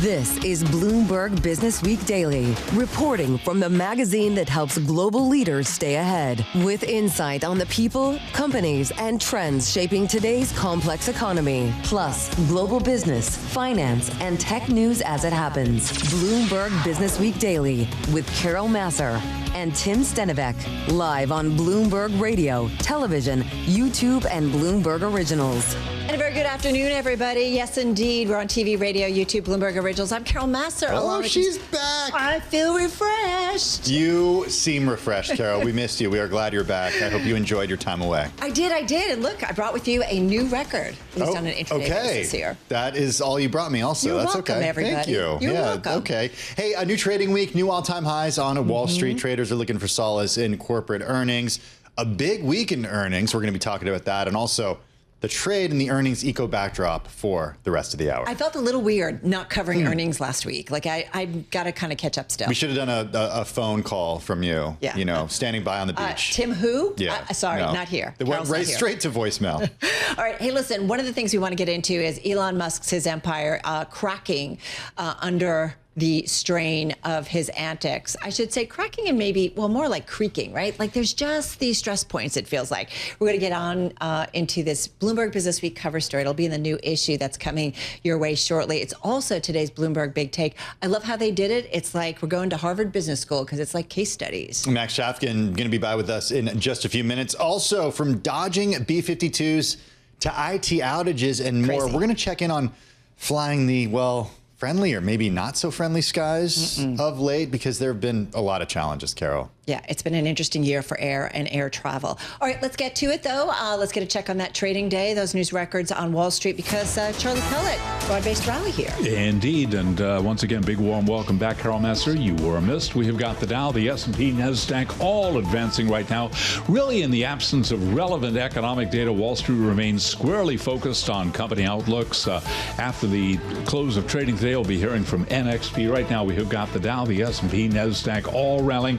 This is Bloomberg Businessweek Daily, reporting from the magazine that helps global leaders stay ahead, with insight on the people, companies, and trends shaping today's complex economy, plus global business, finance, and tech news as it happens. Bloomberg Businessweek Daily with Carol Massar and Tim Stenovec, live on Bloomberg Radio, television, YouTube, and Bloomberg Originals. And a very good afternoon, everybody. Yes, indeed. We're on TV, radio, YouTube, Bloomberg Originals. I'm Carol Massar. Oh, she's back. I feel refreshed. You seem refreshed, Carol. We missed you. We are glad you're back. I hope you enjoyed your time away. I did. And look, I brought with you a new record. At least on an intraday basis here. That is all you brought me also. You're That's welcome, okay. everybody. Thank you. You're welcome. Okay. Hey, a new trading week, new all-time highs on Wall Street. Traders are looking for solace in corporate earnings. A big week in earnings. We're going to be talking about that. And also the trade and the earnings eco backdrop for the rest of the hour. I felt a little weird not covering earnings last week. Like, I got to kind of catch up still. We should have done a phone call from you, you know, standing by on the beach. Tim who? Yeah. Sorry, no. Not here. It went right straight to voicemail. All right. Hey, listen, one of the things we want to get into is Elon Musk's his empire cracking under the strain of his antics. I should say cracking and maybe, well, more like creaking, right? Like there's just these stress points, it feels like. We're going to get on into this Bloomberg Businessweek cover story. It'll be in the new issue that's coming your way shortly. It's also today's Bloomberg Big Take. I love how they did it. It's like we're going to Harvard Business School because it's like case studies. Max Chafkin going to be by with us in just a few minutes. Also, from dodging B-52s to IT outages and more, we're going to check in on flying the, well, friendly or maybe not so friendly skies of late, because there have been a lot of challenges, Carol. Yeah, it's been an interesting year for air and air travel. All right, let's get to it, though. Let's get a check on that trading day, those news records on Wall Street, because Charlie Pellet, broad-based rally here. Indeed, and once again, big warm welcome back, Carol Massar. You were missed. We have got the Dow, the S&P, NASDAQ, all advancing right now. Really, in the absence of relevant economic data, Wall Street remains squarely focused on company outlooks. After the close of trading today, we'll be hearing from NXP. Right now, we have got the Dow, the S&P, NASDAQ, all rallying.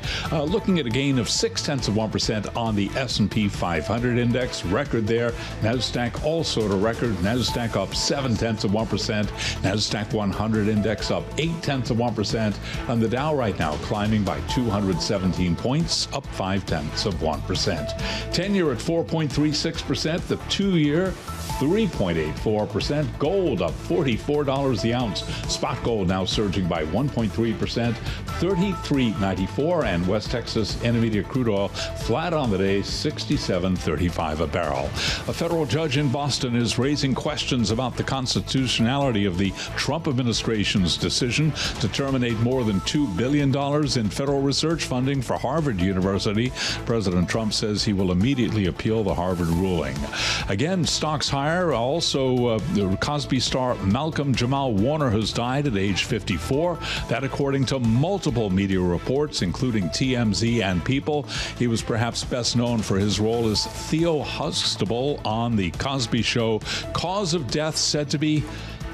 Looking at a gain of 0.6% on the S&P 500 index, record there. NASDAQ also at a record. NASDAQ up 0.7%. NASDAQ 100 index up 0.8%. And the Dow right now climbing by 217 points, up 0.5%. 10-year at 4.36%. The 2-year 3.84%. Gold up $44 the ounce. Spot gold now surging by 1.3%, $33.94, and West Texas Intermediate crude oil flat on the day, $67.35 a barrel. A federal judge in Boston is raising questions about the constitutionality of the Trump administration's decision to terminate more than $2 billion in federal research funding for Harvard University. President Trump says he will immediately appeal the Harvard ruling. Again, stocks higher. Also, the Cosby star Malcolm Jamal Warner has died at age 54. That according to multiple media reports, including TMZ and People. He was perhaps best known for his role as Theo Huxtable on The Cosby Show. Cause of death said to be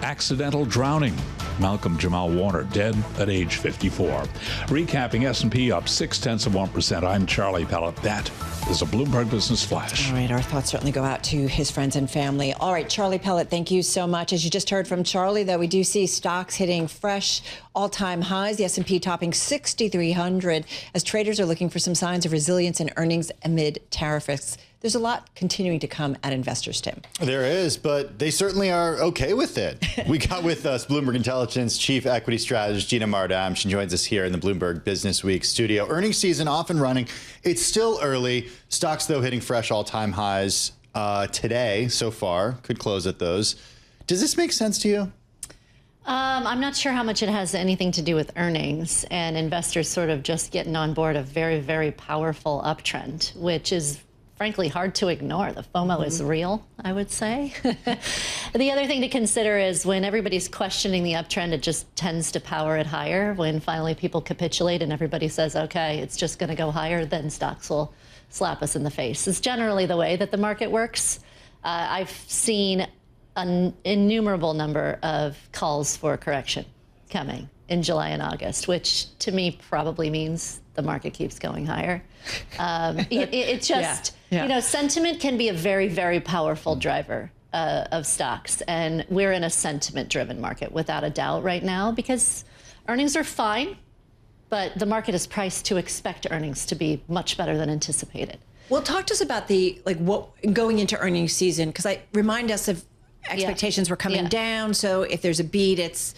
accidental drowning. Malcolm Jamal Warner dead at age 54. Recapping, S&P up 0.6%. I'm Charlie Pellet. That is a Bloomberg Business Flash. All right, our thoughts certainly go out to his friends and family. All right, Charlie Pellet, thank you so much. As you just heard from Charlie, though, we do see stocks hitting fresh all-time highs. The S&P topping 6,300 as traders are looking for some signs of resilience in earnings amid tariff risks. There's a lot continuing to come at investors, Tim. There is, but they certainly are okay with it. We got with us Bloomberg Intelligence Chief Equity Strategist Gina Martin Adams. She joins us here in the Bloomberg Businessweek studio. Earnings season off and running. It's still early. Stocks, though, hitting fresh all-time highs today so far. Could close at those. Does this make sense to you? I'm not sure how much it has anything to do with earnings and investors sort of just getting on board a very, very powerful uptrend, which is frankly hard to ignore. The FOMO is real, I would say. The other thing to consider is when everybody's questioning the uptrend, it just tends to power it higher. When finally people capitulate and everybody says, okay, it's just going to go higher, then stocks will slap us in the face. It's generally the way that the market works. I've seen an innumerable number of calls for correction coming in July and August, which to me probably means the market keeps going higher. It just, you know, sentiment can be a very, very powerful driver of stocks. And we're in a sentiment-driven market, without a doubt, right now, because earnings are fine, but the market is priced to expect earnings to be much better than anticipated. Well, talk to us about what going into earnings season, because remind us of expectations were coming down. So if there's a beat, it's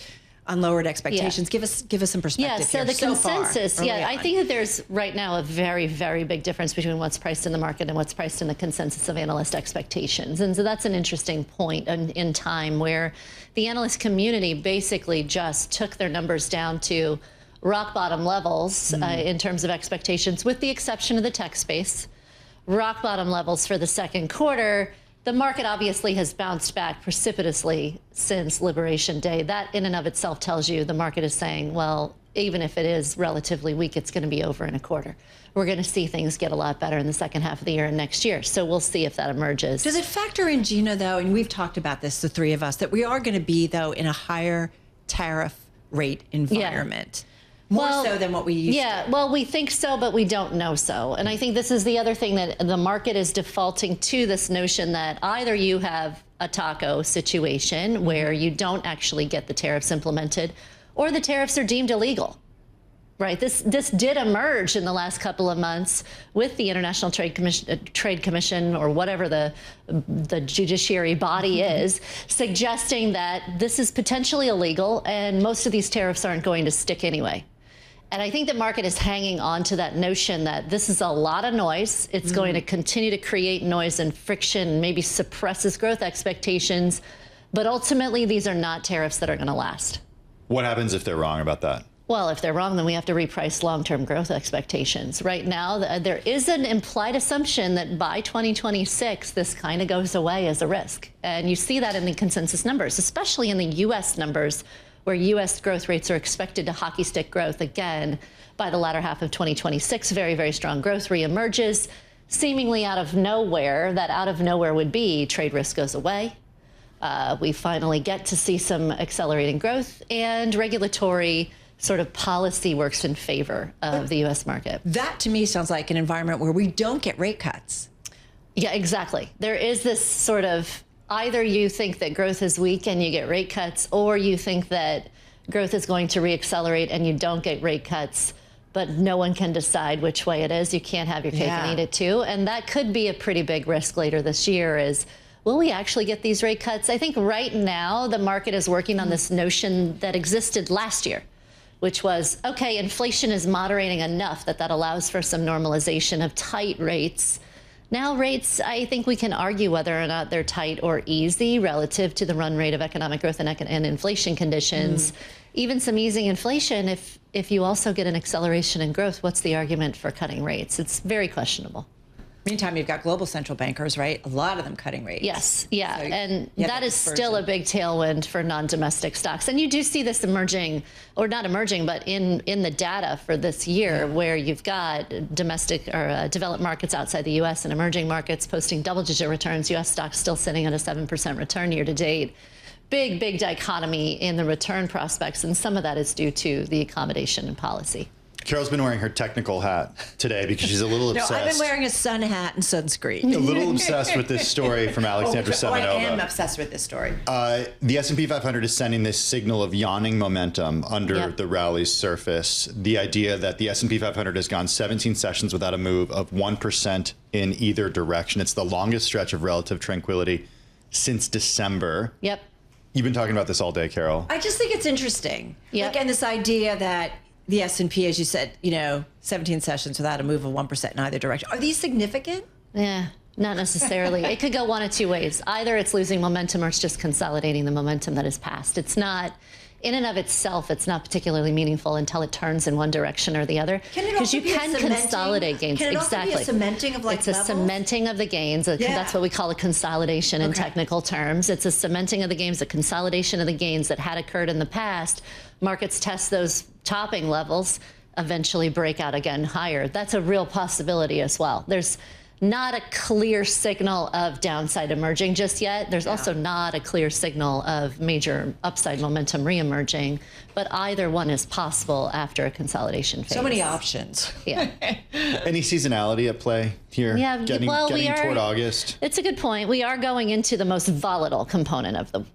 on lowered expectations. Give us some perspective. So the consensus, I think that there's right now a very, very big difference between what's priced in the market and what's priced in the consensus of analyst expectations. And so that's an interesting point in time where the analyst community basically just took their numbers down to rock bottom levels in terms of expectations, with the exception of the tech space. Rock bottom levels for the second quarter. The market obviously has bounced back precipitously since Liberation Day. That in and of itself tells you the market is saying, well, even if it is relatively weak, it's going to be over in a quarter. We're going to see things get a lot better in the second half of the year and next year. So we'll see if that emerges. Does it factor in, Gina, though, and we've talked about this, the three of us, that we are going to be, though, in a higher tariff rate environment? More so than what we used to. Well, we think so, but we don't know so. And I think this is the other thing, that the market is defaulting to this notion that either you have a taco situation where you don't actually get the tariffs implemented, or the tariffs are deemed illegal. Right. This did emerge in the last couple of months with the International Trade Commission, or whatever the judiciary body is, suggesting that this is potentially illegal and most of these tariffs aren't going to stick anyway. And I think the market is hanging on to that notion that this is a lot of noise. It's going to continue to create noise and friction, maybe suppresses growth expectations. But ultimately, these are not tariffs that are going to last. What happens if they're wrong about that? Well, if they're wrong, then we have to reprice long-term growth expectations. Right now, there is an implied assumption that by 2026, this kind of goes away as a risk. And you see that in the consensus numbers, especially in the U.S. numbers, where U.S. growth rates are expected to hockey stick growth again by the latter half of 2026. Very, very strong growth reemerges, seemingly out of nowhere. That out of nowhere would be trade risk goes away. We finally get to see some accelerating growth, and regulatory sort of policy works in favor of the U.S. market. That, to me, sounds like an environment where we don't get rate cuts. Yeah, exactly. There is this sort of, either you think that growth is weak and you get rate cuts, or you think that growth is going to reaccelerate and you don't get rate cuts, but no one can decide which way it is. You can't have your cake and eat it too. And that could be a pretty big risk later this year is, will we actually get these rate cuts? I think right now the market is working on this notion that existed last year, which was, okay, inflation is moderating enough that allows for some normalization of tight rates. Now rates, I think we can argue whether or not they're tight or easy relative to the run rate of economic growth and inflation conditions. Even some easing inflation, if you also get an acceleration in growth, what's the argument for cutting rates? It's very questionable. Meantime, you've got global central bankers, right? A lot of them cutting rates. Yes, yeah. So, and that is still a big tailwind for non-domestic stocks. And you do see this emerging, or not emerging, but in the data for this year, where you've got domestic or developed markets outside the U.S. and emerging markets posting double-digit returns. U.S. stocks still sitting at a 7% return year to date. Big, big dichotomy in the return prospects, and some of that is due to the accommodation and policy. Carol's been wearing her technical hat today because she's a little obsessed. No, I've been wearing a sun hat and sunscreen. A little obsessed with this story from Alexandra Semenova. I am obsessed with this story. The S&P 500 is sending this signal of yawning momentum under the rally's surface. The idea that the S&P 500 has gone 17 sessions without a move of 1% in either direction. It's the longest stretch of relative tranquility since December. Yep. You've been talking about this all day, Carol. I just think it's interesting. Yep. Again, this idea that the S&P, as you said, 17 sessions without a move of 1% in either direction. Are these significant? Yeah, not necessarily. It could go one of two ways. Either it's losing momentum or it's just consolidating the momentum that is past. It's not, in and of itself, it's not particularly meaningful until it turns in one direction or the other. Because you can consolidate gains. Can it also be a cementing of It's levels? A cementing of the gains. That's what we call a consolidation in technical terms. It's a cementing of the gains, a consolidation of the gains that had occurred in the past. Markets test those topping levels, eventually break out again higher. That's a real possibility as well. There's not a clear signal of downside emerging just yet. There's also not a clear signal of major upside momentum reemerging, but either one is possible after a consolidation phase. So many options. Yeah. Any seasonality at play here? Yeah, getting toward August. It's a good point. We are going into the most volatile component of the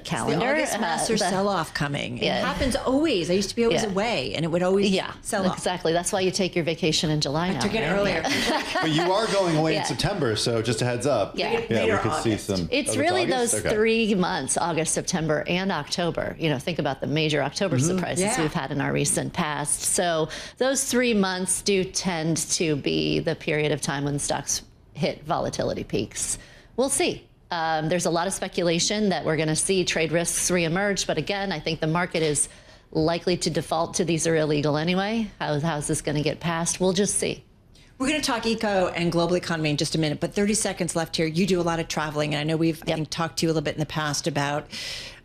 calendar. The August master sell-off coming. Yeah. It happens always. I used to be always away, and it would always sell off. Exactly. That's why you take your vacation in July now. I took it earlier. But you are going away in September, so just a heads up. Yeah. We could see some. It's really those 3 months, August, September, and October. Think about the major October surprises we've had in our recent past. So those 3 months do tend to be the period of time when stocks hit volatility peaks. We'll see. There's a lot of speculation that we're going to see trade risks reemerge. But again, I think the market is likely to default to these are illegal anyway. How's this going to get passed? We'll just see. We're going to talk eco and global economy in just a minute, but 30 seconds left here. You do a lot of traveling, and I know we've talked to you a little bit in the past about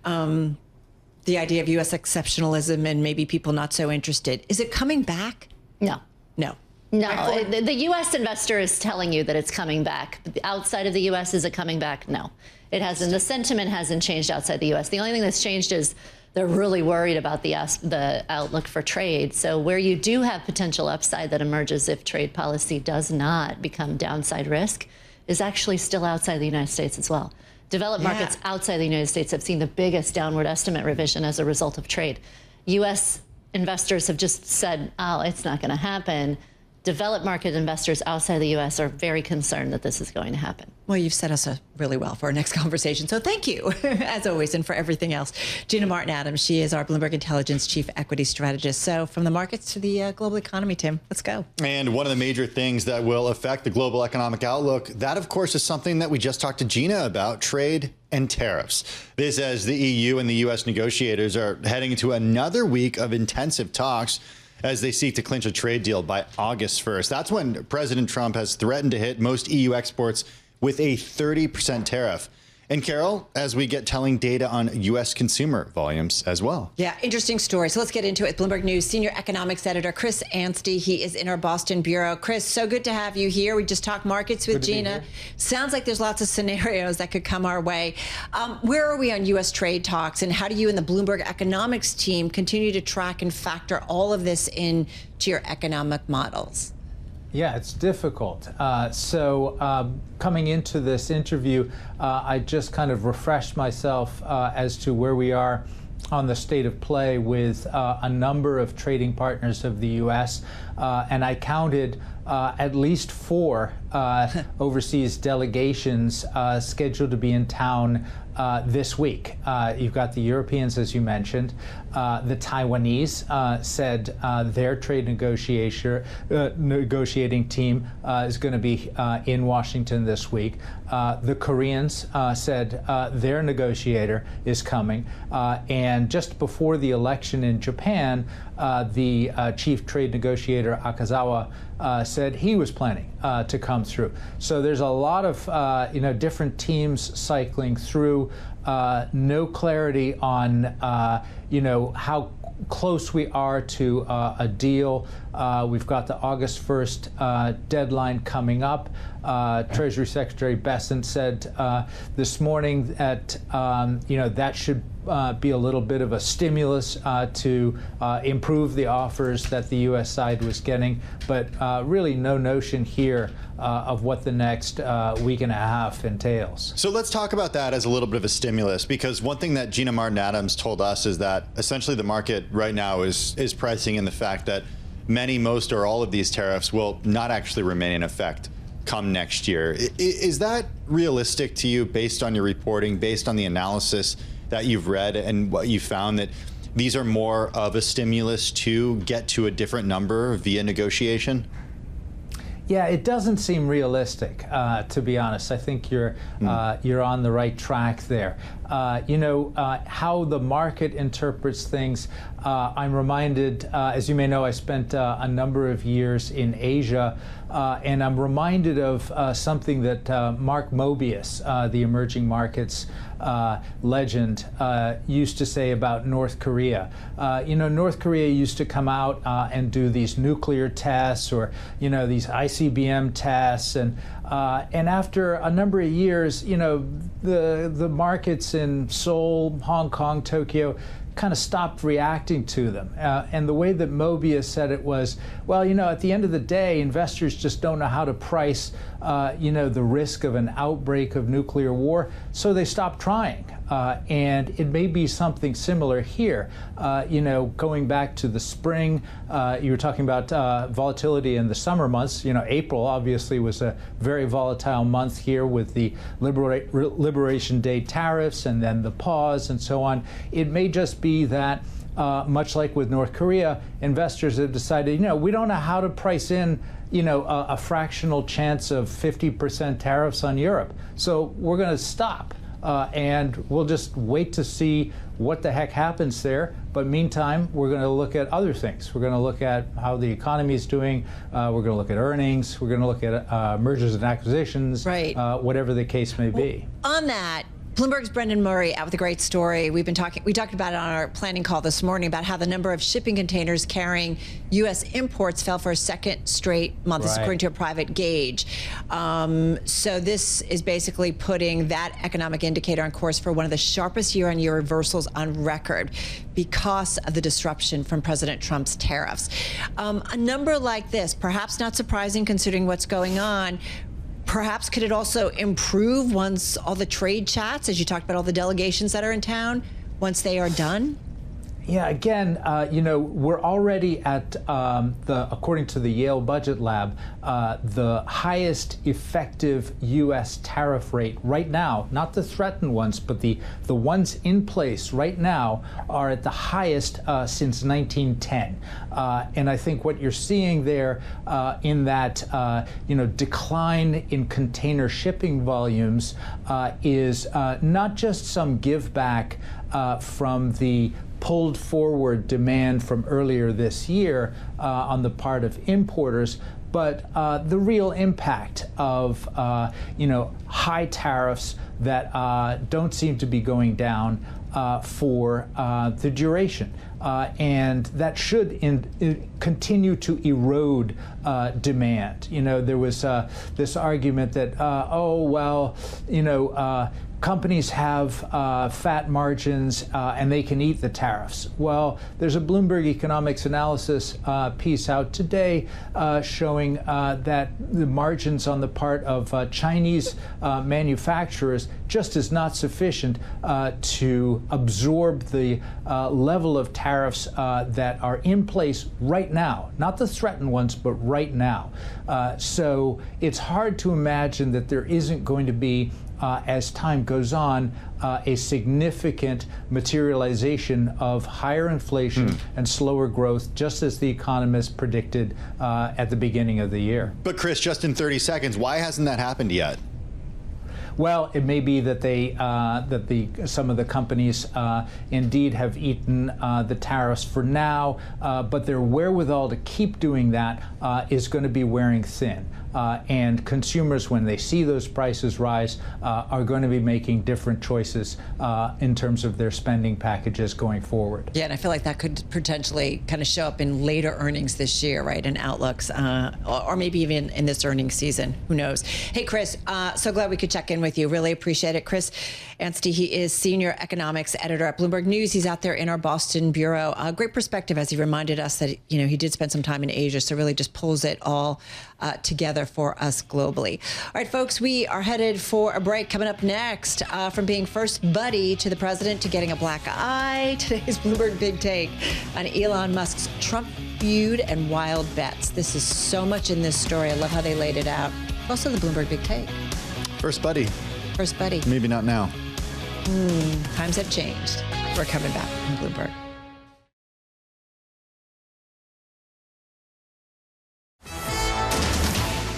the idea of U.S. exceptionalism and maybe people not so interested. Is it coming back? No. No. No, the U.S. investor is telling you that it's coming back. Outside of the U.S., is it coming back? No, it hasn't. The sentiment hasn't changed outside the U.S. The only thing that's changed is they're really worried about the outlook for trade. So where you do have potential upside that emerges if trade policy does not become downside risk is actually still outside the United States as well. Developed markets outside the United States have seen the biggest downward estimate revision as a result of trade. U.S. investors have just said, oh, it's not going to happen. Developed market investors outside the U.S. are very concerned that this is going to happen. Well, you've set us up really well for our next conversation. So thank you, as always, and for everything else. Gina Martin Adams, she is our Bloomberg Intelligence Chief Equity Strategist. So from the markets to the global economy, Tim, let's go. And one of the major things that will affect the global economic outlook, that, of course, is something that we just talked to Gina about, trade and tariffs. This as the EU and the U.S. negotiators are heading into another week of intensive talks as they seek to clinch a trade deal by August 1st. That's when President Trump has threatened to hit most EU exports with a 30% tariff. And Carol, as we get telling data on U.S. consumer volumes as well. Yeah, interesting story. So let's get into it. Bloomberg News Senior Economics Editor Chris Anstey. He is in our Boston bureau. Chris, so good to have you here. We just talked markets with Gina. Sounds like there's lots of scenarios that could come our way. Where are we on U.S. trade talks, and how do you and the Bloomberg economics team continue to track and factor all of this into your economic models? Yeah, it's difficult. Coming into this interview, I just kind of refreshed myself as to where we are on the state of play with a number of trading partners of the U.S., and I counted at least 4 overseas delegations scheduled to be in town this week. You've got the Europeans, as you mentioned. The Taiwanese said their trade negotiating team is going to be in Washington this week. The Koreans said their negotiator is coming. And just before the election in Japan, the chief trade negotiator, Akazawa, said he was planning to come through. So there's a lot of different teams cycling through. No clarity on how close we are to a deal. We've got the August 1st deadline coming up. Treasury Secretary Bessent said this morning that that should be a little bit of a stimulus to improve the offers that the U.S. side was getting, but really no notion here of what the next week and a half entails. So let's talk about that as a little bit of a stimulus, because one thing that Gina Martin Adams told us is that essentially the market right now is pricing in the fact that most or all of these tariffs will not actually remain in effect come next year. Is that realistic to you based on your reporting, based on the analysis that you've read and what you found, that these are more of a stimulus to get to a different number via negotiation? Yeah, it doesn't seem realistic, to be honest. I think you're on the right track there. How the market interprets things, I'm reminded, as you may know, I spent a number of years in Asia, and I'm reminded of something that Mark Mobius, the emerging markets legend, used to say about North Korea. North Korea used to come out and do these nuclear tests or, these ICBM tests, and And after a number of years, the markets in Seoul, Hong Kong, Tokyo kind of stopped reacting to them. And the way that Mobius said it was, well, at the end of the day, investors just don't know how to price, the risk of an outbreak of nuclear war, so they stopped trying. And it may be something similar here. Going back to the spring, you were talking about volatility in the summer months. April obviously was a very volatile month here with the Liberation Day tariffs and then the pause and so on. It may just be that, much like with North Korea, investors have decided, we don't know how to price in, a fractional chance of 50% tariffs on Europe. So we're going to stop. And we'll just wait to see what the heck happens there. But meantime, we're going to look at other things. We're going to look at how the economy is doing. We're going to look at earnings. We're going to look at mergers and acquisitions, right. Whatever the case may be. On that, Bloomberg's Brendan Murray out with a great story. We talked about it on our planning call this morning about how the number of shipping containers carrying U.S. imports fell for a second straight month, This is according to a private gauge. So this is basically putting that economic indicator on course for one of the sharpest year-on-year reversals on record because of the disruption from President Trump's tariffs. A number like this, perhaps not surprising considering what's going on. Perhaps could it also improve once all the trade chats, as you talked about all the delegations that are in town, once they are done? Yeah, again, we're already at, according to the Yale Budget Lab, the highest effective U.S. tariff rate right now, not the threatened ones, but the ones in place right now are at the highest since 1910. And I think what you're seeing there in that, decline in container shipping volumes is not just some give back from the pulled forward demand from earlier this year on the part of importers, but the real impact of high tariffs that don't seem to be going down for the duration. And that should continue to erode demand. There was this argument that, companies have fat margins and they can eat the tariffs. Well, there's a Bloomberg economics analysis piece out today showing that the margins on the part of Chinese manufacturers just is not sufficient to absorb the level of tariffs that are in place right now, not the threatened ones, but right now. So it's hard to imagine that there isn't going to be as time goes on, a significant materialization of higher inflation and slower growth, just as the economists predicted at the beginning of the year. But Chris, just in 30 seconds, why hasn't that happened yet? Well, it may be that some of the companies indeed have eaten the tariffs for now, but their wherewithal to keep doing that is going to be wearing thin. And consumers, when they see those prices rise, are going to be making different choices in terms of their spending packages going forward. Yeah, and I feel like that could potentially kind of show up in later earnings this year, right, and outlooks, or maybe even in this earnings season. Who knows? Hey, Chris, so glad we could check in with you. Really appreciate it. Chris Anstey, he is senior economics editor at Bloomberg News. He's out there in our Boston bureau. Great perspective, as he reminded us that, he did spend some time in Asia, so really just pulls it all together for us globally. All right, folks, we are headed for a break. Coming up next, from being first buddy to the president to getting a black eye, today's Bloomberg Big Take on Elon Musk's Trump feud and wild bets. This is so much in this story. I love how they laid it out. Also the Bloomberg Big Take. First buddy. First buddy. Maybe not now. Times have changed. We're coming back from Bloomberg.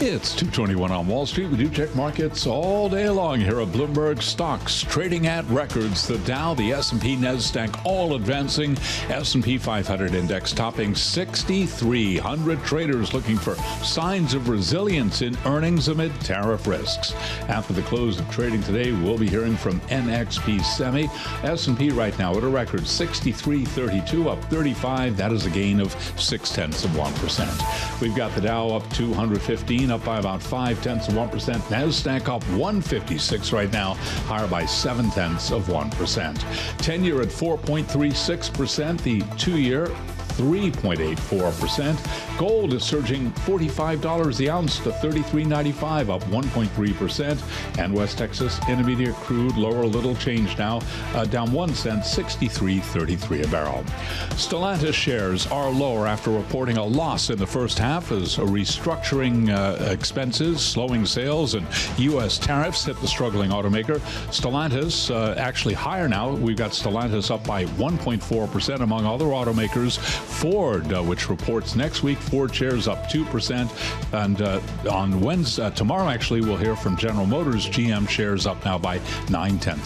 It's 2:21 on Wall Street. We do check markets all day long here at Bloomberg. Stocks trading at records. The Dow, the S&P, NASDAQ all advancing. S&P 500 index topping 6,300. Traders looking for signs of resilience in earnings amid tariff risks. After the close of trading today, we'll be hearing from NXP Semi. S&P right now at a record 63.32, up 35. That is a gain of 0.6%. We've got the Dow up 215. up by about 0.5%. NASDAQ up 156 right now, higher by 0.7%. 10-year at 4.36%. The 2-year 3.84%. Gold is surging $45 the ounce to $33.95, up 1.3%. And West Texas Intermediate crude lower, little change now, down 1 cent, 63.33 a barrel. Stellantis shares are lower after reporting a loss in the first half as restructuring expenses, slowing sales, and U.S. tariffs hit the struggling automaker. Stellantis actually higher now. We've got Stellantis up by 1.4% among other automakers. Ford, which reports next week, Ford shares up 2%. And on Wednesday, tomorrow, actually, we'll hear from General Motors. GM shares up now by 0.9%.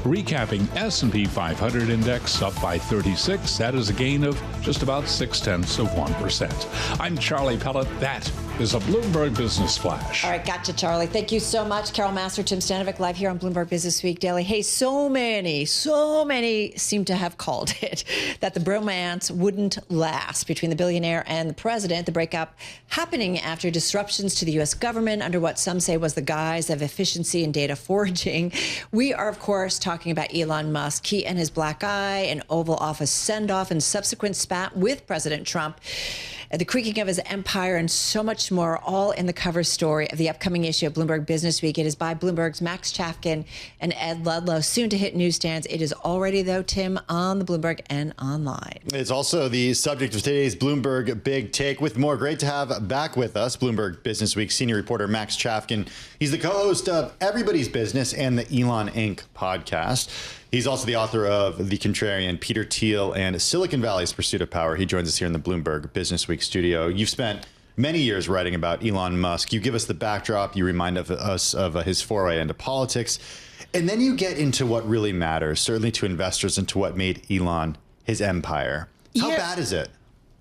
Recapping, S&P 500 index up by 36. That is a gain of just about 0.6%. I'm Charlie Pellet. That is a Bloomberg Business Flash. All right, gotcha, Charlie. Thank you so much. Carol Massar, Tim Stenovec, live here on Bloomberg Businessweek Daily. Hey, so many seem to have called it that the bromance wouldn't last between the billionaire and the president. The breakup happening after disruptions to the U.S. government under what some say was the guise of efficiency and data foraging. We are, of course, talking about Elon Musk. He and his black eye, an Oval Office send-off, and subsequent spat with President Trump, the creaking of his empire, and so much more, all in the cover story of the upcoming issue of Bloomberg Businessweek. It is by Bloomberg's Max Chafkin and Ed Ludlow, soon to hit newsstands. It is already, though, Tim, on the Bloomberg and online. It's also the subject of today's Bloomberg Big Take. With more, great to have back with us Bloomberg Businessweek senior reporter Max Chafkin. He's the co-host of Everybody's Business and the Elon Inc. podcast. He's also the author of The Contrarian, Peter Thiel, and Silicon Valley's Pursuit of Power. He joins us here in the Bloomberg Businessweek studio. You've spent many years writing about Elon Musk. You give us the backdrop. You remind us of his foray into politics. And then you get into what really matters, certainly to investors, and to what made Elon his empire. How bad is it?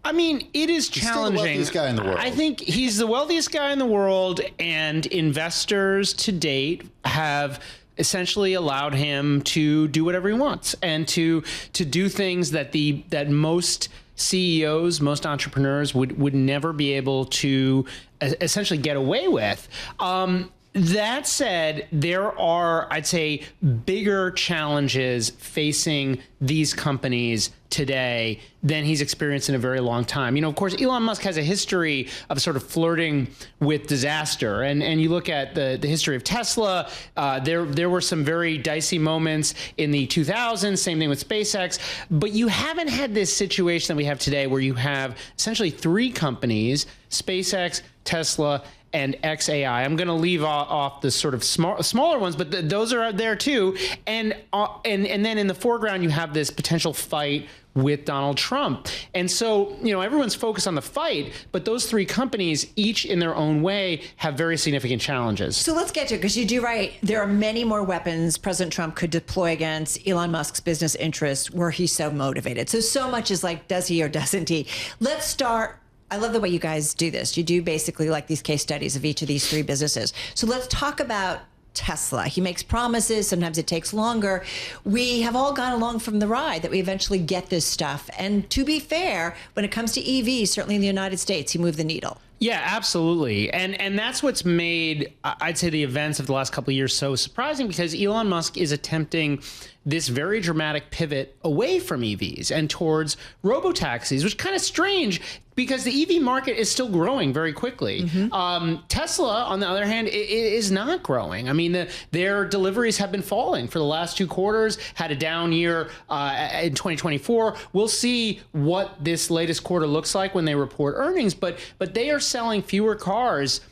I mean, it is challenging. He's still the wealthiest guy in the world. I think he's the wealthiest guy in the world, and investors to date have essentially allowed him to do whatever he wants and to do things that most CEOs, most entrepreneurs would never be able to essentially get away with. That said, there are, I'd say, bigger challenges facing these companies today than he's experienced in a very long time. You know, of course, Elon Musk has a history of sort of flirting with disaster. And you look at the history of Tesla, there were some very dicey moments in the 2000s, same thing with SpaceX. But you haven't had this situation that we have today where you have essentially three companies, SpaceX, Tesla, and XAI. I'm going to leave off the sort of smaller ones, but those are out there too. And then in the foreground, you have this potential fight with Donald Trump. And so, you know, everyone's focused on the fight, but those three companies, each in their own way, have very significant challenges. So let's get to it, because you do right. There are many more weapons President Trump could deploy against Elon Musk's business interests were he so motivated. So much is like, does he or doesn't he? Let's start. I love the way you guys do this. You do basically like these case studies of each of these three businesses. So let's talk about Tesla. He makes promises. Sometimes it takes longer. We have all gone along from the ride that we eventually get this stuff. And to be fair, when it comes to EVs, certainly in the United States, he moved the needle. Yeah, absolutely. And that's what's made, I'd say, the events of the last couple of years so surprising, because Elon Musk is attempting this very dramatic pivot away from EVs and towards robotaxis, which is kind of strange because the EV market is still growing very quickly. Tesla, on the other hand, is not growing. I mean, their deliveries have been falling for the last 2 quarters, had a down year in 2024. We'll see what this latest quarter looks like when they report earnings, but they are selling fewer cars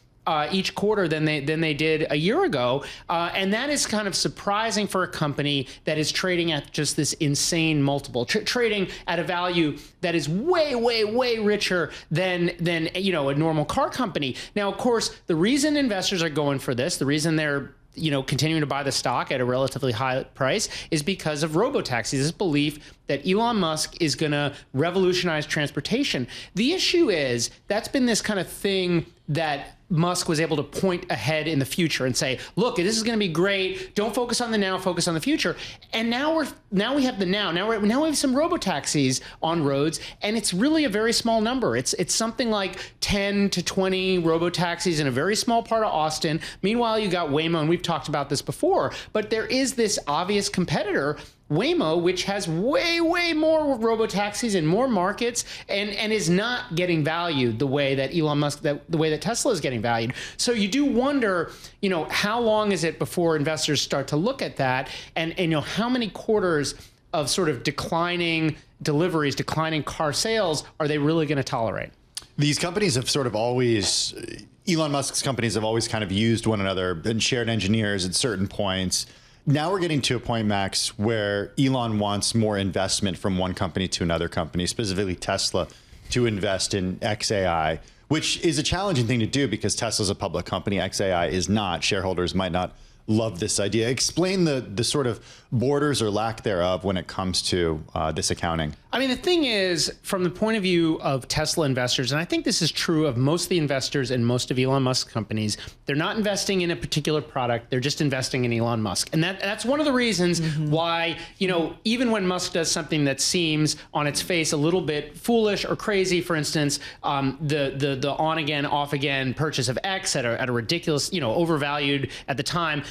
each quarter than they did a year ago. And that is kind of surprising for a company that is trading at just this insane multiple, trading at a value that is way, way, way richer than you know, a normal car company. Now, of course, the reason investors are going for this, the reason they're continuing to buy the stock at a relatively high price is because of robotaxis, this belief that Elon Musk is going to revolutionize transportation. The issue is that's been this kind of thing that Musk was able to point ahead in the future and say, look, this is going to be great. Don't focus on the now, focus on the future. And now we have the now. Now we have some robotaxis on roads, and it's really a very small number. It's something like 10 to 20 robotaxis in a very small part of Austin. Meanwhile, you got Waymo, and we've talked about this before, but there is this obvious competitor, Waymo, which has way more robotaxis in more markets and is not getting valued the way that Elon Musk, the way that Tesla is getting valued. So you do wonder, how long is it before investors start to look at that, and how many quarters of sort of declining deliveries, declining car sales are they really going to tolerate? These companies have sort of always, Elon Musk's companies have always kind of used one another and shared engineers at certain points. Now we're getting to a point, Max, where Elon wants more investment from one company to another company, specifically Tesla, to invest in XAI, which is a challenging thing to do because Tesla's a public company. XAI is not. Shareholders might not love this idea. Explain the sort of borders or lack thereof when it comes to this accounting. I mean, the thing is, from the point of view of Tesla investors, and I think this is true of most of the investors in most of Elon Musk's companies, they're not investing in a particular product. They're just investing in Elon Musk. And that's one of the reasons why, even when Musk does something that seems on its face a little bit foolish or crazy, for instance, the on again, off again purchase of X at a ridiculous, overvalued at the time,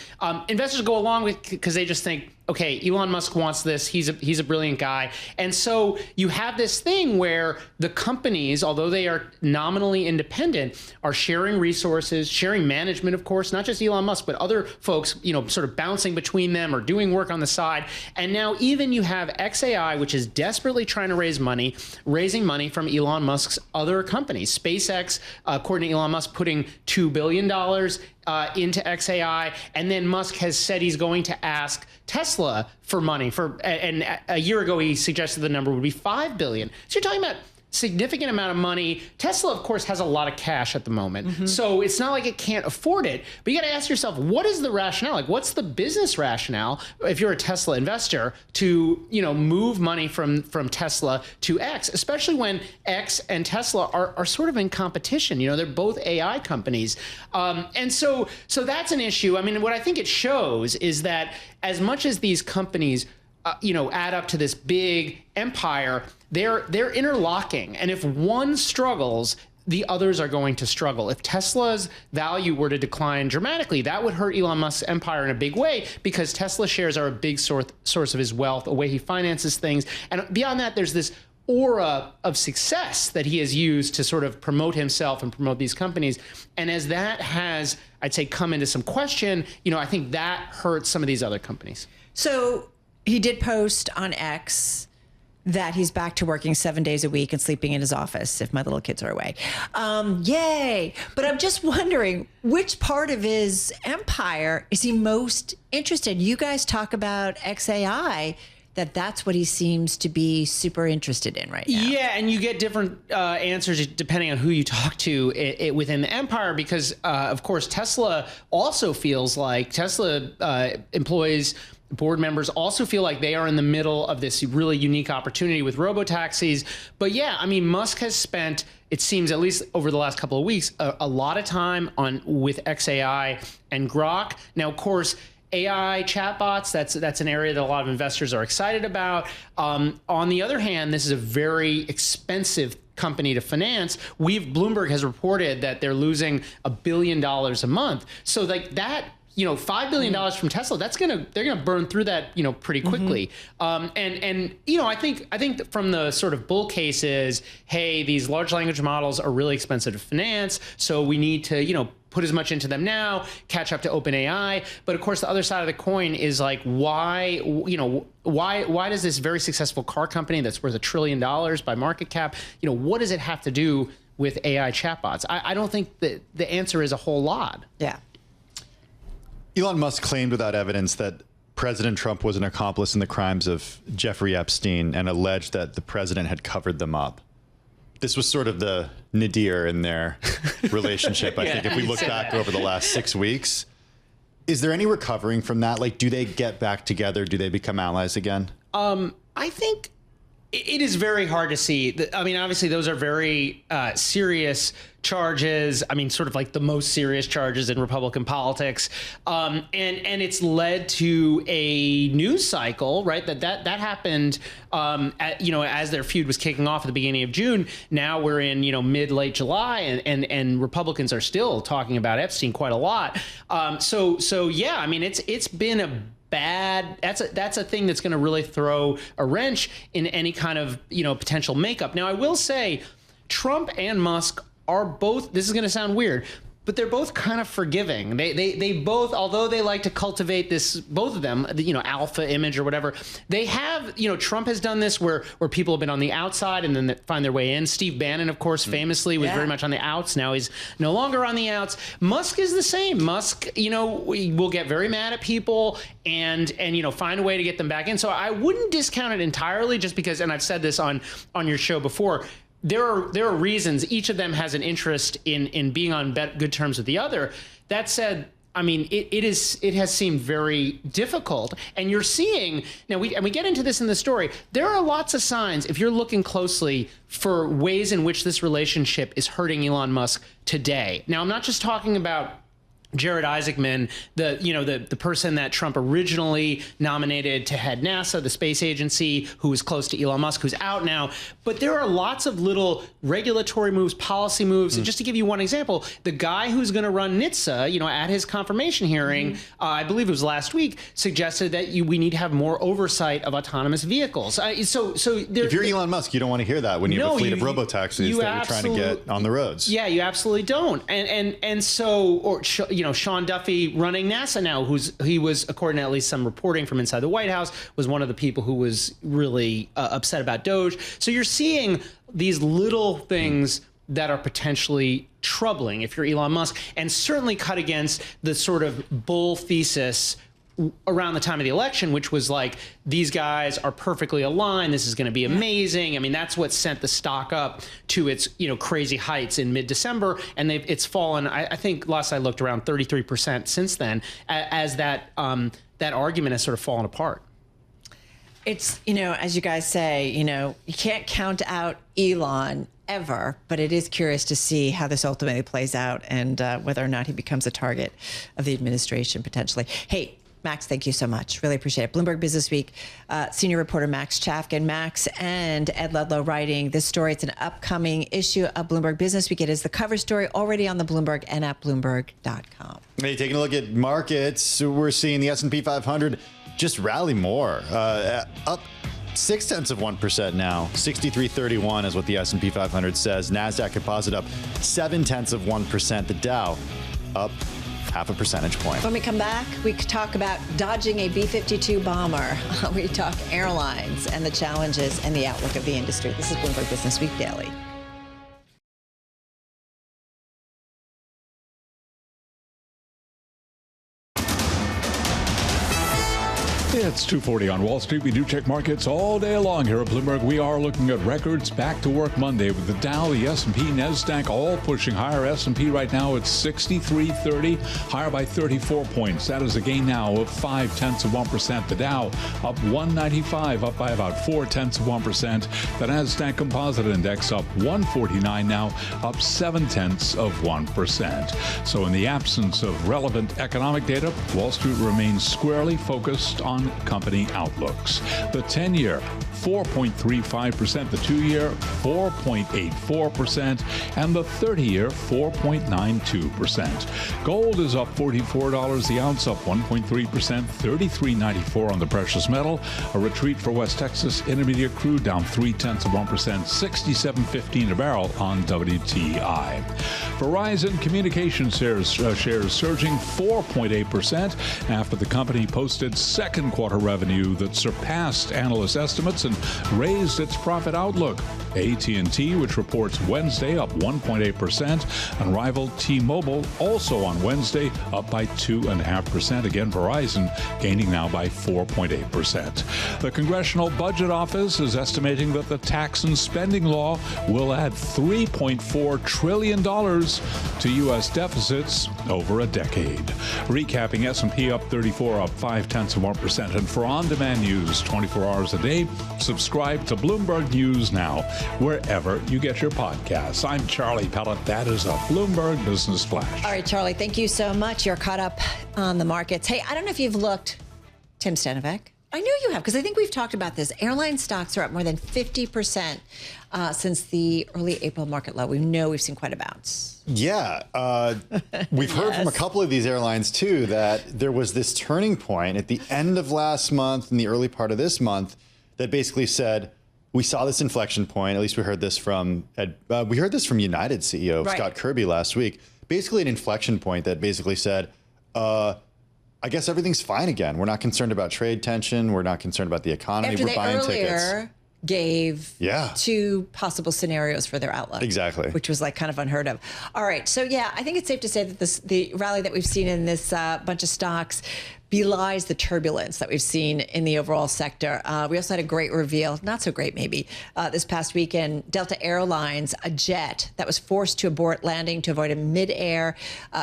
investors go along with because they just think, okay, Elon Musk wants this. He's a brilliant guy. And so you have this thing where the companies, although they are nominally independent, are sharing resources, sharing management, of course, not just Elon Musk, but other folks, sort of bouncing between them or doing work on the side. And now even you have XAI, which is desperately trying to raising money from Elon Musk's other companies. SpaceX, according to Elon Musk, putting $2 billion into XAI, and then Musk has said he's going to ask Tesla for money and a year ago he suggested the number would be $5 billion. So you're talking about significant amount of money. Tesla, of course, has a lot of cash at the moment. So it's not like it can't afford it, but you got to ask yourself, what is the rationale? Like, what's the business rationale if you're a Tesla investor to, move money from Tesla to X, especially when X and Tesla are sort of in competition. They're both AI companies. And so that's an issue. I mean, what I think it shows is that as much as these companies add up to this big empire, they're interlocking. And if one struggles, the others are going to struggle. If Tesla's value were to decline dramatically, that would hurt Elon Musk's empire in a big way because Tesla shares are a big source of his wealth, a way he finances things. And beyond that, there's this aura of success that he has used to sort of promote himself and promote these companies. And as that has, I'd say, come into some question, I think that hurts some of these other companies. So he did post on X that he's back to working 7 days a week and sleeping in his office if my little kids are away. Yay. But I'm just wondering, which part of his empire is he most interested? You guys talk about XAI, that's what he seems to be super interested in right now. Yeah, and you get different answers depending on who you talk to within the empire because, of course, Tesla also feels like Tesla employees, board members also feel like they are in the middle of this really unique opportunity with robotaxis. But yeah, I mean, Musk has spent, it seems, at least over the last couple of weeks, a lot of time with XAI and Grok. Now, of course, AI chatbots, that's an area that a lot of investors are excited about. On the other hand, this is a very expensive company to finance. Bloomberg has reported that they're losing $1 billion a month. So like that, $5 billion from Tesla, they're gonna burn through that, pretty quickly. I think from the sort of bull cases, hey, these large language models are really expensive to finance, so we need to, put as much into them now, catch up to OpenAI. But of course, the other side of the coin is like, why does this very successful car company that's worth $1 trillion by market cap, what does it have to do with AI chatbots? I don't think that the answer is a whole lot. Yeah. Elon Musk claimed without evidence that President Trump was an accomplice in the crimes of Jeffrey Epstein and alleged that the president had covered them up. This was sort of the nadir in their relationship, I think, if we look back over the last 6 weeks. Is there any recovering from that? Like, do they get back together? Do they become allies again? I think It is very hard to see. I mean, obviously, those are very serious charges. I mean, sort of like the most serious charges in Republican politics. And it's led to a news cycle, right? That happened, as their feud was kicking off at the beginning of June. Now we're in, mid-late July, and Republicans are still talking about Epstein quite a lot. So yeah, I mean, it's been a bad. That's a thing that's going to really throw a wrench in any kind of potential makeup. Now, I will say, Trump and Musk are both. This is going to sound weird, but they're both kind of forgiving. They both, although they like to cultivate this, both of them, alpha image or whatever, they have, Trump has done this where people have been on the outside and then they find their way in. Steve Bannon, of course, famously was very much on the outs. Now he's no longer on the outs. Musk is the same. Musk, will get very mad at people and find a way to get them back in. So I wouldn't discount it entirely just because, and I've said this on your show before, there are reasons each of them has an interest in being on good terms with the other. That said, I mean, it has seemed very difficult, and you're seeing now. We get into this in the story. There are lots of signs, if you're looking closely, for ways in which this relationship is hurting Elon Musk today. Now, I'm not just talking about Jared Isaacman, the person that Trump originally nominated to head NASA, the space agency, who was close to Elon Musk, who's out now. But there are lots of little regulatory moves, policy moves. And just to give you one example, the guy who's going to run NHTSA, at his confirmation hearing, I believe it was last week, suggested that we need to have more oversight of autonomous vehicles. If you're Elon Musk, you don't want to hear that when you have a fleet of robotaxis that you're trying to get on the roads. Yeah, you absolutely don't. Sean Duffy running NASA now, he was, according to at least some reporting from inside the White House, was one of the people who was really upset about Doge. So you're seeing these little things that are potentially troubling if you're Elon Musk, and certainly cut against the sort of bull thesis around the time of the election, which was like, these guys are perfectly aligned. This is going to be amazing. I mean, that's what sent the stock up to its, crazy heights in mid-December. And it's fallen, I think last I looked, around 33% since then, as that argument has sort of fallen apart. It's, as you guys say, you can't count out Elon ever, but it is curious to see how this ultimately plays out and whether or not he becomes a target of the administration potentially. Hey, Max, thank you so much. Really appreciate it. Bloomberg Businessweek senior reporter Max Chafkin. Max and Ed Ludlow writing this story. It's an upcoming issue of Bloomberg Businessweek. It is the cover story already on the Bloomberg and at Bloomberg.com. Hey, taking a look at markets, we're seeing the S&P 500 just rally more, up 0.6% now. 63.31 is what the S&P 500 says. NASDAQ Composite up 0.7%. The Dow up 0.5 percentage point. When we come back, we talk about dodging a B-52 bomber. We talk airlines and the challenges and the outlook of the industry. This is Bloomberg Businessweek Daily. It's 2:40 on Wall Street. We do check markets all day long here at Bloomberg. We are looking at records back to work Monday with the Dow, the S&P, NASDAQ all pushing higher. S&P right now at 63.30, higher by 34 points. That is a gain now of 0.5%. The Dow up 195, up by about 0.4%. The NASDAQ Composite Index up 149 now, up 0.7%. So in the absence of relevant economic data, Wall Street remains squarely focused on company outlooks. The 10-year, 4.35%, the 2-year, 4.84%, and the 30-year, 4.92%. Gold is up $44, the ounce up 1.3%, $33.94 on the precious metal. A retreat for West Texas Intermediate crude down 0.3%, $67.15 a barrel on WTI. Verizon Communications shares surging 4.8% after the company posted second quarter revenue that surpassed analyst estimates and raised its profit outlook. AT&T, which reports Wednesday, up 1.8%, and rival T-Mobile also on Wednesday, up by 2.5%. Again, Verizon gaining now by 4.8%. The Congressional Budget Office is estimating that the tax and spending law will add $3.4 trillion to U.S. deficits over a decade. Recapping, S&P up 34, up 0.5%. And for on-demand news 24 hours a day, subscribe to Bloomberg News Now, wherever you get your podcasts. I'm Charlie Pellet. That is a Bloomberg Business Flash. All right, Charlie, thank you so much. You're caught up on the markets. Hey, I don't know if you've looked, Tim Stenovec. I know you have, because I think we've talked about this. Airline stocks are up more than 50% since the early April market low. We know we've seen quite a bounce. Yeah. We've heard from a couple of these airlines, too, that there was this turning point at the end of last month and the early part of this month that basically said, we saw this inflection point. At least we heard this from United CEO Scott Kirby last week. Basically an inflection point that basically said, I guess everything's fine again. We're not concerned about trade tension. We're not concerned about the economy. After we're buying tickets. Gave two possible scenarios for their outlook. Exactly. Which was like kind of unheard of. All right. So, yeah, I think it's safe to say that the rally that we've seen in this bunch of stocks belies the turbulence that we've seen in the overall sector. We also had a great reveal, not so great maybe, this past weekend. Delta Airlines, a jet that was forced to abort landing to avoid a mid-air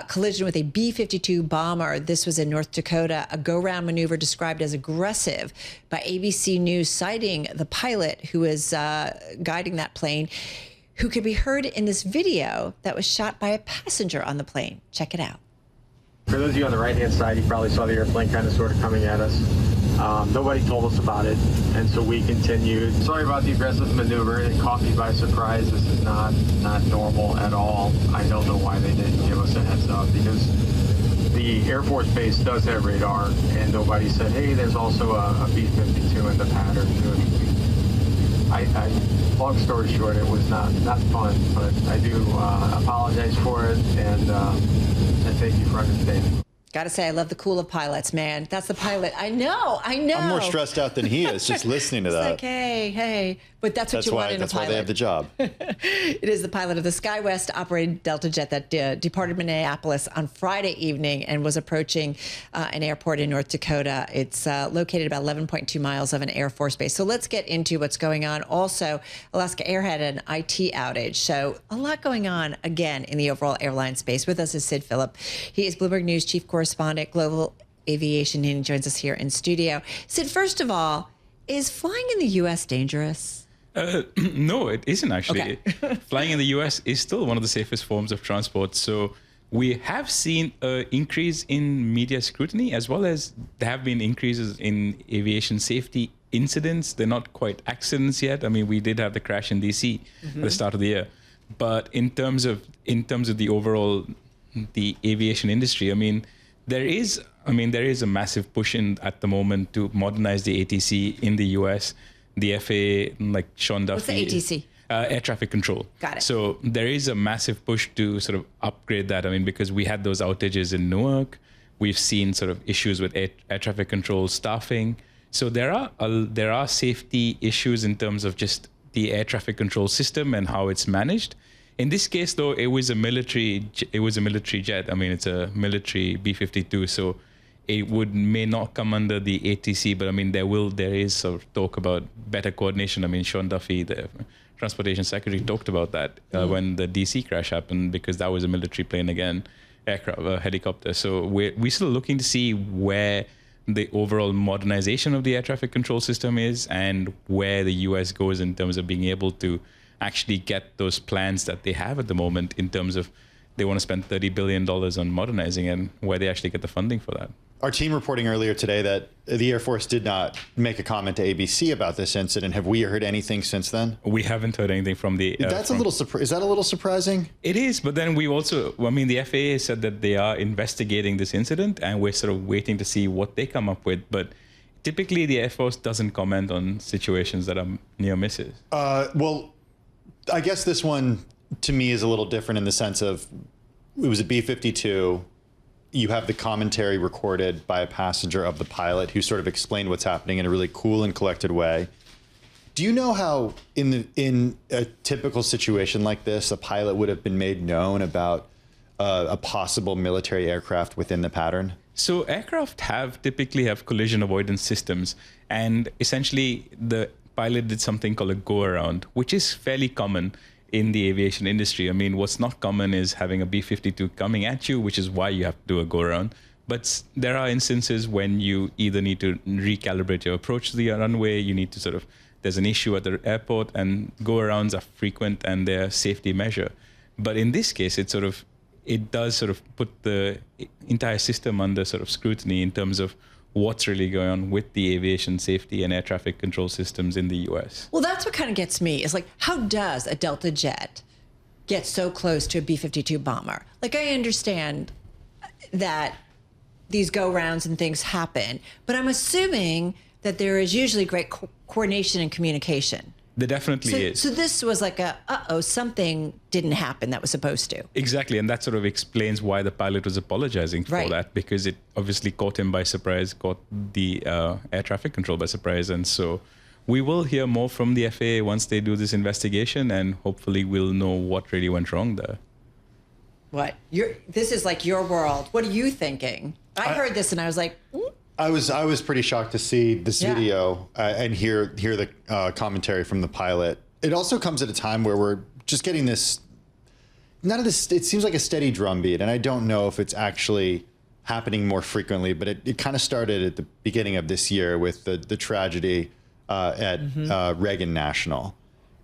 collision with a B-52 bomber. This was in North Dakota, a go-round maneuver described as aggressive by ABC News, citing the pilot who was guiding that plane, who could be heard in this video that was shot by a passenger on the plane. Check it out. For those of you on the right-hand side, you probably saw the airplane kind of sort of coming at us. Nobody told us about it, and so we continued. Sorry about the aggressive maneuver. It caught me by surprise. This is not normal at all. I don't know why they didn't give us a heads up, because the Air Force Base does have radar, and nobody said, hey, there's also a B-52 in the pattern. Long story short, it was not fun, but I do apologize for it, and thank you for understanding. Gotta say, I love the cool of pilots, man. That's the pilot. I know. I'm more stressed out than he is just listening to that. It's like, hey. But that's what you want in a pilot. That's why they have the job. It is the pilot of the SkyWest operated Delta jet that departed Minneapolis on Friday evening and was approaching an airport in North Dakota. It's located about 11.2 miles of an Air Force base. So let's get into what's going on. Also, Alaska Air had an IT outage. So a lot going on, again, in the overall airline space. With us is Sid Phillip. He is Bloomberg News chief correspondent, global aviation, and he joins us here in studio. Sid, first of all, is flying in the U.S. dangerous? No, it isn't actually. Okay. Flying in the US is still one of the safest forms of transport. So we have seen an increase in media scrutiny, as well as there have been increases in aviation safety incidents. They're not quite accidents yet. I mean, we did have the crash in DC at the start of the year. But in terms of the overall, the aviation industry, there is a massive push at the moment to modernize the ATC in the US. The FAA, like Sean Duffy. What's the ATC? Air traffic control. Got it. So there is a massive push to sort of upgrade that. Because we had those outages in Newark. We've seen sort of issues with air traffic control staffing. So there are safety issues in terms of just the air traffic control system and how it's managed. In this case, though, it was a military jet. It's a military B-52. So it may not come under the ATC, but there is sort of talk about better coordination. Sean Duffy, the transportation secretary, talked about that when the DC crash happened, because that was a military plane again, helicopter. So we're still looking to see where the overall modernization of the air traffic control system is and where the US goes in terms of being able to actually get those plans that they have at the moment in terms of they want to spend $30 billion on modernizing and where they actually get the funding for that. Our team reporting earlier today that the Air Force did not make a comment to ABC about this incident. Have we heard anything since then? We haven't heard anything from the... Is that a little surprising? It is, but then we also... the FAA said that they are investigating this incident, and we're sort of waiting to see what they come up with. But typically, the Air Force doesn't comment on situations that are near misses. Well, I guess this one, to me, is a little different in the sense of it was a B-52. You have the commentary recorded by a passenger of the pilot who sort of explained what's happening in a really cool and collected way. Do you know how in a typical situation like this, a pilot would have been made known about a possible military aircraft within the pattern? So aircraft typically have collision avoidance systems, and essentially the pilot did something called a go-around, which is fairly common in the aviation industry. I mean, what's not common is having a B-52 coming at you, which is why you have to do a go-around. But there are instances when you either need to recalibrate your approach to the runway, you need to there's an issue at the airport, and go-arounds are frequent and they're a safety measure. But in this case, it does put the entire system under scrutiny in terms of what's really going on with the aviation safety and air traffic control systems in the US. Well, that's what kind of gets me, is like, how does a Delta jet get so close to a B-52 bomber? Like, I understand that these go-rounds and things happen, but I'm assuming that there is usually great coordination and communication. There definitely is. So this was like something didn't happen that was supposed to. Exactly, and that explains why the pilot was apologizing for that, because it obviously caught him by surprise, caught the air traffic control by surprise. And so we will hear more from the FAA once they do this investigation, and hopefully we'll know what really went wrong there. This is like your world. What are you thinking? I heard this and I was like, I was pretty shocked to see this video and hear the commentary from the pilot. It also comes at a time where we're just getting this. None of this. It seems like a steady drumbeat, and I don't know if it's actually happening more frequently. But it kind of started at the beginning of this year with the tragedy at Reagan National,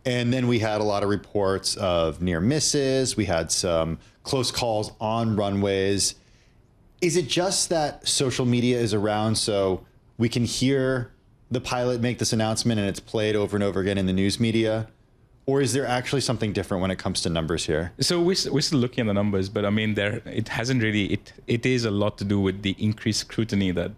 and then we had a lot of reports of near misses. We had some close calls on runways. Is it just that social media is around so we can hear the pilot make this announcement and it's played over and over again in the news media? Or is there actually something different when it comes to numbers here? So we're still looking at the numbers, but I mean, it hasn't really, it is a lot to do with the increased scrutiny that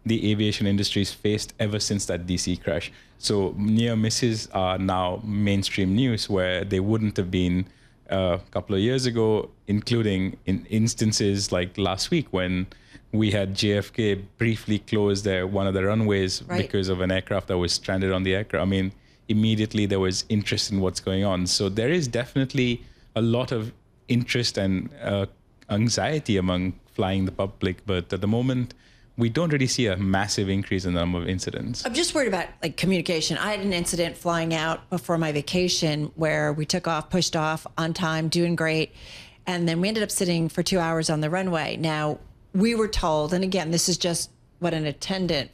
the aviation industry has faced ever since that DC crash. So near misses are now mainstream news, where they wouldn't have been a couple of years ago, including in instances like last week when we had JFK briefly close one of the runways because of an aircraft that was stranded on the aircraft. I mean, immediately there was interest in what's going on. So there is definitely a lot of interest and anxiety among flying the public, but at the moment, we don't really see a massive increase in the number of incidents. I'm just worried about communication. I had an incident flying out before my vacation where we took off, pushed off on time, doing great. And then we ended up sitting for 2 hours on the runway. Now, we were told, and again, this is just what an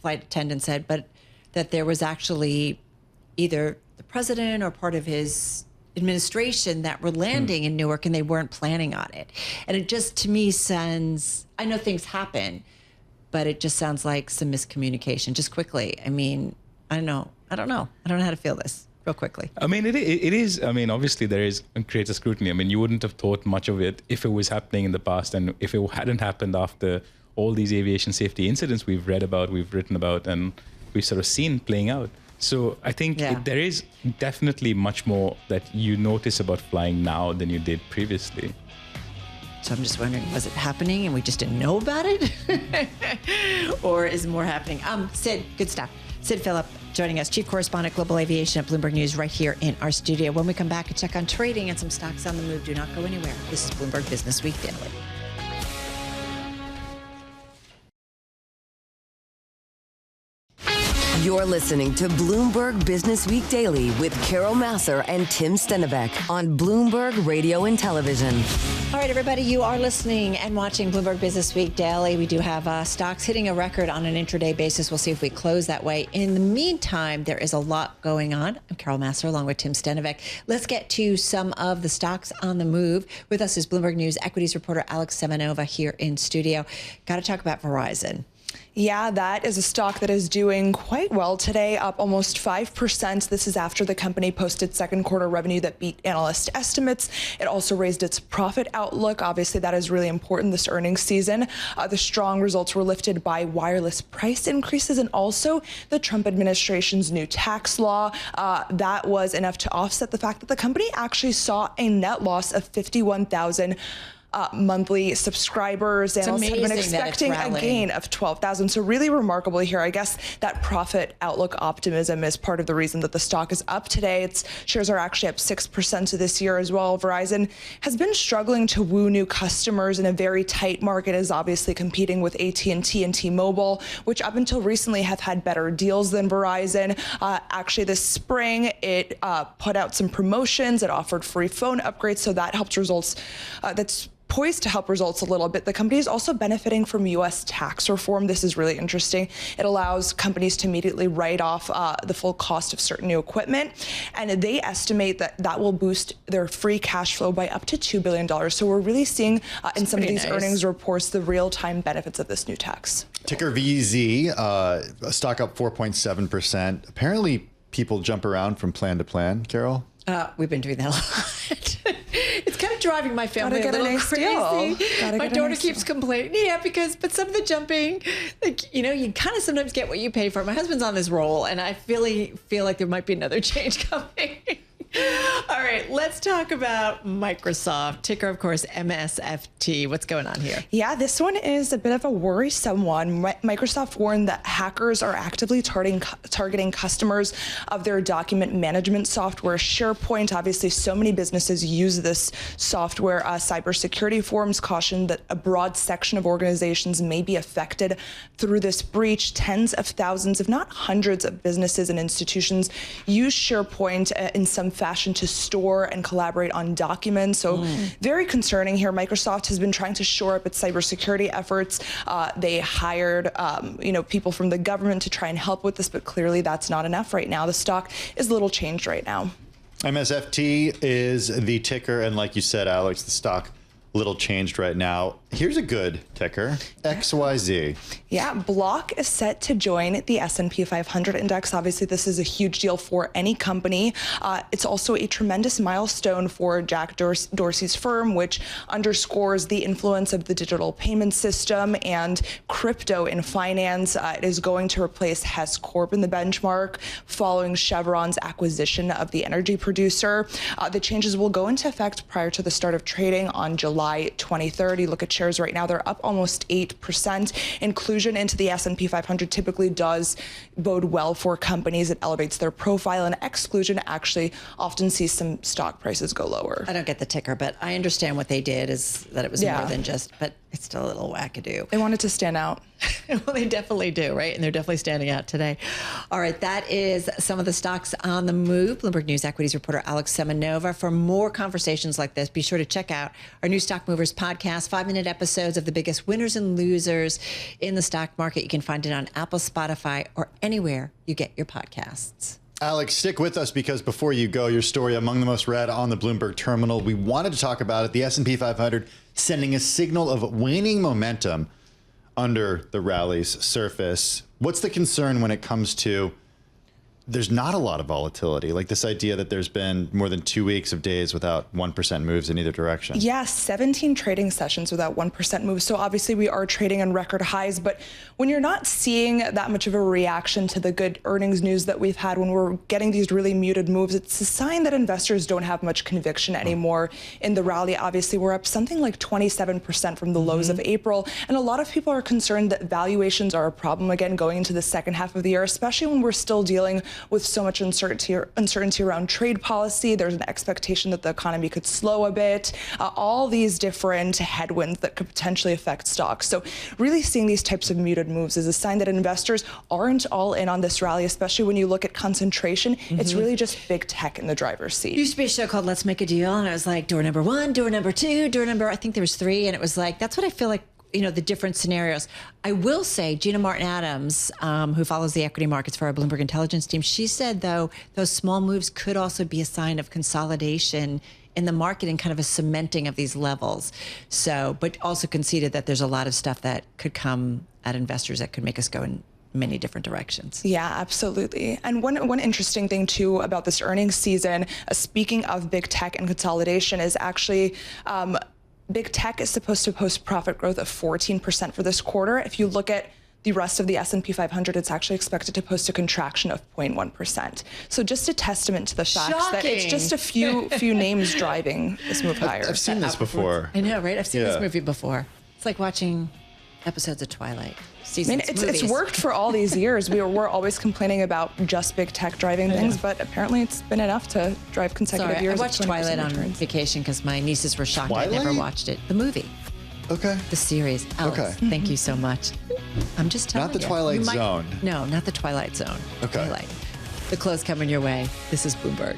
flight attendant said, but that there was actually either the president or part of his administration that were landing in Newark and they weren't planning on it. And it just, to me, sounds, I know things happen, but it just sounds like some miscommunication. Just quickly, I mean, I don't know how to feel this real quickly. I mean, it is. I mean, obviously there is greater scrutiny. I mean, you wouldn't have thought much of it if it was happening in the past, and if it hadn't happened after all these aviation safety incidents we've read about, we've written about, and we've seen playing out. So I think there is definitely much more that you notice about flying now than you did previously. So I'm just wondering, was it happening and we just didn't know about it? Or is more happening? Sid, good stuff. Sid Phillip joining us, Chief Correspondent, Global Aviation at Bloomberg News, right here in our studio. When we come back and check on trading and some stocks on the move, do not go anywhere. This is Bloomberg Businessweek Daily. You're listening to Bloomberg Businessweek Daily with Carol Massar and Tim Stenovec on Bloomberg Radio and Television. All right, everybody, you are listening and watching Bloomberg Businessweek Daily. We do have stocks hitting a record on an intraday basis. We'll see if we close that way. In the meantime, there is a lot going on. I'm Carol Massar along with Tim Stenovec. Let's get to some of the stocks on the move. With us is Bloomberg News equities reporter Alex Semenova here in studio. Got to talk about Verizon. Yeah, that is a stock that is doing quite well today, up almost 5%. This is after the company posted second quarter revenue that beat analyst estimates. It also raised its profit outlook. Obviously, that is really important this earnings season. The strong results were lifted by wireless price increases and also the Trump administration's new tax law. That was enough to offset the fact that the company actually saw a net loss of 51,000 monthly subscribers. Analysts have been expecting a gain of 12,000. So really remarkable here. I guess that profit outlook optimism is part of the reason that the stock is up today. Its shares are actually up 6% this year as well. Verizon has been struggling to woo new customers in a very tight market, is obviously competing with AT&T and T-Mobile, which up until recently have had better deals than Verizon. Actually, this spring, it put out some promotions. It offered free phone upgrades, so that helped results. That's poised to help results a little bit. The company is also benefiting from U.S. tax reform. This is really interesting. It allows companies to immediately write off the full cost of certain new equipment, and they estimate that that will boost their free cash flow by up to $2 billion. So we're really seeing in some of these earnings reports the real-time benefits of this new tax. Ticker VZ, stock up 4.7%. Apparently, people jump around from plan to plan, Carol. We've been doing that a lot. It's kind of driving my family a little crazy. My daughter keeps complaining. Yeah, but some of the jumping, you kind of sometimes get what you pay for. My husband's on this roll, and I feel like there might be another change coming. All right, let's talk about Microsoft. Ticker, of course, MSFT. What's going on here? Yeah, this one is a bit of a worrisome one. Microsoft warned that hackers are actively targeting customers of their document management software, SharePoint. Obviously, so many businesses use this software. Cybersecurity forums cautioned that a broad section of organizations may be affected through this breach. Tens of thousands, if not hundreds, of businesses and institutions use SharePoint in some fashion to store and collaborate on documents. So very concerning here. Microsoft has been trying to shore up its cybersecurity efforts. They hired people from the government to try and help with this, but clearly that's not enough right now. The stock is a little changed right now. MSFT is the ticker, and like you said, Alex, the stock a little changed right now. Here's a good ticker, XYZ. Yeah, Block is set to join the S&P 500 index. Obviously, this is a huge deal for any company. It's also a tremendous milestone for Jack Dorsey's firm, which underscores the influence of the digital payment system and crypto in finance. It is going to replace Hess Corp in the benchmark following Chevron's acquisition of the energy producer. The changes will go into effect prior to the start of trading on July 23rd. You look at shares right now, they're up almost 8%. Inclusion into the S&P 500 typically does bode well for companies. It elevates their profile, and exclusion actually often sees some stock prices go lower. I don't get the ticker, but I understand what they did is that it was more than just, but it's still a little wackadoo. They wanted to stand out. Well, they definitely do, right? And they're definitely standing out today. All right, that is some of the stocks on the move. Bloomberg News equities reporter Alex Semenova. For more conversations like this, be sure to check out our new Stock Movers podcast, 5-minute episodes of the biggest winners and losers in the stock market. You can find it on Apple, Spotify, or anywhere you get your podcasts. Alex, stick with us because before you go, your story among the most read on the Bloomberg terminal. We wanted to talk about it. The S&P 500 sending a signal of waning momentum under the rally's surface. What's the concern when it comes to there's not a lot of volatility, like this idea that there's been more than 2 weeks of days without 1% moves in either direction? Yeah, 17 trading sessions without 1% moves. So obviously we are trading on record highs, but when you're not seeing that much of a reaction to the good earnings news that we've had, when we're getting these really muted moves, it's a sign that investors don't have much conviction anymore in the rally. Obviously, we're up something like 27% from the lows of April, and a lot of people are concerned that valuations are a problem again going into the second half of the year, especially when we're still dealing with so much uncertainty around trade policy. There's an expectation that the economy could slow a bit, all these different headwinds that could potentially affect stocks. So really seeing these types of muted moves is a sign that investors aren't all in on this rally, especially when you look at concentration. It's really just big tech in the driver's seat. There used to be a show called Let's Make a Deal, and I was like, door number 1, door number 2, door number, I think there was 3, and it was like, that's what I feel like, the different scenarios. I will say Gina Martin Adams, who follows the equity markets for our Bloomberg Intelligence team, she said, though, those small moves could also be a sign of consolidation in the market and kind of a cementing of these levels. So, but also conceded that there's a lot of stuff that could come at investors that could make us go in many different directions. Yeah, absolutely. And one interesting thing too about this earnings season, speaking of big tech and consolidation, is actually big tech is supposed to post profit growth of 14% for this quarter. If you look at the rest of the S&P 500, it's actually expected to post a contraction of 0.1%. So just a testament to the fact that it's just a few names driving this move higher. I've seen this before. I know, right? I've seen this movie before. It's like watching episodes of Twilight. It's worked for all these years. We're always complaining about just big tech driving things, but apparently it's been enough to drive consecutive years. I watched Twilight on vacation because my nieces were shocked I never watched it. The movie. Okay. The series. Alex, thank you so much. I'm just telling you. Not the Twilight Zone. No, not the Twilight Zone. Okay. Twilight. The close coming your way. This is Bloomberg.